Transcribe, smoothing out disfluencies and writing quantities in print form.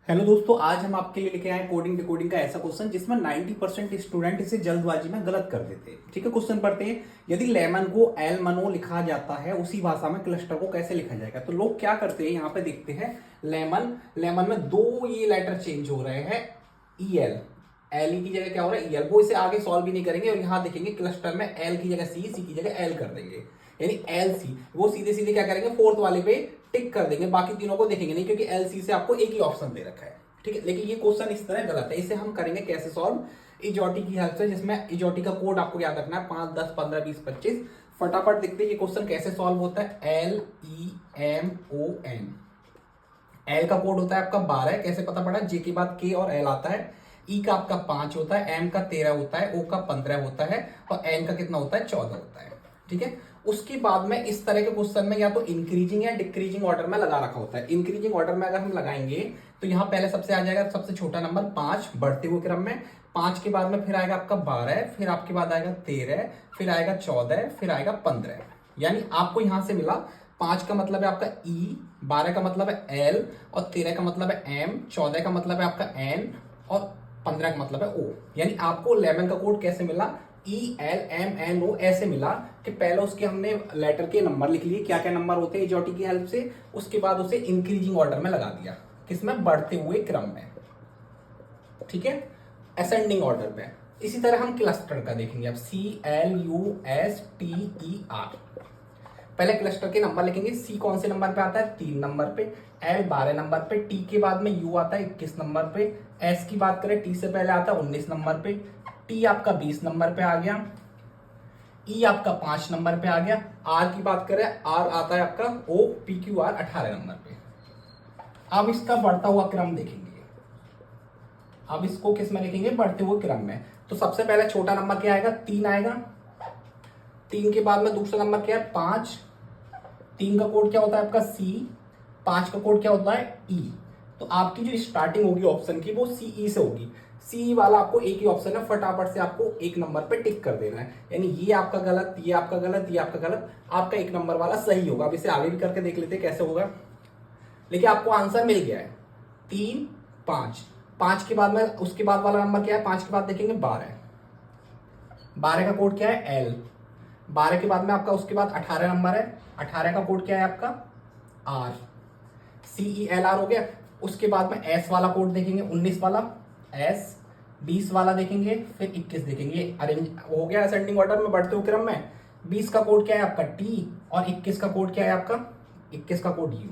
Hello दोस्तों, आज हम आपके लिए लेके आए कोडिंग डिकोडिंग का ऐसा क्वेश्चन जिसमें 90% स्टूडेंट इसे जल्दबाजी में गलत कर देते हैं। ठीक है, क्वेश्चन पढ़ते हैं। यदि लेमन को एलमनो लिखा जाता है उसी भाषा में क्लस्टर को कैसे लिखा जाएगा। तो लोग क्या करते हैं, यहाँ पे देखते हैं लेमन, लेमन में दो ये लेटर चेंज हो रहे हैं, ई एल, एल की जगह क्या हो रहा है ई एल। वो इसे आगे सॉल्व भी नहीं करेंगे और यहाँ देखेंगे क्लस्टर में एल की जगह सी, सी की जगह एल कर देंगे, यानी एल सी। वो सीधे सीधे क्या करेंगे, फोर्थ वाले पे टिक कर देंगे, बाकी तीनों को देखेंगे नहीं, क्योंकि एल सी से आपको एक ही ऑप्शन दे रखा है। ठीक है, लेकिन ये क्वेश्चन इस तरह गलत है। इसे हम करेंगे कैसे सॉल्व, इजोटी की हेल्प से, जिसमें इजोटी का कोड आपको याद रखना है 5, 10, 15, 20, 25। फटाफट देखते हैं ये क्वेश्चन कैसे सॉल्व होता है। L E M O N, L का कोड होता है आपका 12, कैसे पता पड़ा, जे के बाद के और एल आता है। ई का आपका 5 होता है, एम का 13 होता है, ओ का 15 होता है और एन का कितना होता है, 14 होता है। ठीक है, उसके बाद में इस तरह के क्वेश्चन में या तो इंक्रीजिंग या डिक्रीजिंग ऑर्डर में लगा रखा होता है। इंक्रीजिंग ऑर्डर में अगर हम लगाएंगे तो यहाँ पहले सबसे आ जाएगा सबसे छोटा नंबर 5 बढ़ते हुए क्रम में, 5 के बाद में फिर आएगा आपका 12, फिर आपके बाद आएगा 13, फिर आएगा 14, फिर आएगा 15। यानी आपको यहां से मिला 5 का मतलब है आपका ई, 12 का मतलब है एल और 13 का मतलब है एम, 14 का मतलब है आपका एन और 15 का मतलब है ओ। यानी आपको 11 का कोड कैसे मिला, E L M N O ऐसे मिला कि पहले उसके हमने लेटर के नंबर लिख लिए, क्या क्या नंबर होते हैं इजोटी की हेल्प से, उसके बाद उसे इंक्रीजिंग ऑर्डर में लगा दिया, किसमें, बढ़ते हुए क्रम में। ठीक है, असेंडिंग ऑर्डर में। इसी तरह हम क्लस्टर का देखेंगे अब, C L U S T E R. पहले क्लस्टर के नंबर लिखेंगे। सी कौन से नंबर पे आता है, 3 नंबर पे, एल 12 नंबर पे, टी के बाद में यू आता है 21 नंबर पे, एस की बात करें टी से पहले आता है 19 नंबर पे, टी आपका 20 नंबर पे आ गया, ई आपका 5 नंबर पे आ गया, आर की बात करें आर आता है आपका O P Q R 18 number पे। अब इसका बढ़ता हुआ क्रम देखेंगे, अब इसको किस में लिखेंगे, बढ़ते हुए क्रम में। तो सबसे पहले छोटा नंबर क्या आएगा, 3 आएगा, 3 के बाद में दूसरा नंबर क्या है, 5, 3 का कोड क्या होता है आपका सी, 5 का कोड क्या होता है ई। तो आपकी जो स्टार्टिंग होगी ऑप्शन की वो सी ई से होगी। सी वाला आपको एक ही ऑप्शन है, फटाफट से आपको एक नंबर पे टिक कर देना है, यानी ये आपका गलत, ये आपका गलत, ये आपका गलत, आपका एक नंबर वाला सही होगा। अब इसे आगे भी करके देख लेते हैं कैसे होगा, लेकिन आपको आंसर मिल गया है 3, 5। 5 के बाद में उसके बाद वाला नंबर क्या है, 5 के बाद देखेंगे 12, 12 का कोड क्या है एल, 12 के बाद में आपका उसके बाद 18 नंबर है, 18 का कोड क्या है आपका R, C E L R हो गया। उसके बाद में एस वाला कोड देखेंगे, 19 वाला एस, 20 वाला देखेंगे, फिर 21 देखेंगे। अरेंज हो गया असेंडिंग ऑर्डर में बढ़ते हुए क्रम में। 20 का कोड क्या है आपका टी और 21 का कोड क्या है आपका, 21 का कोड यू।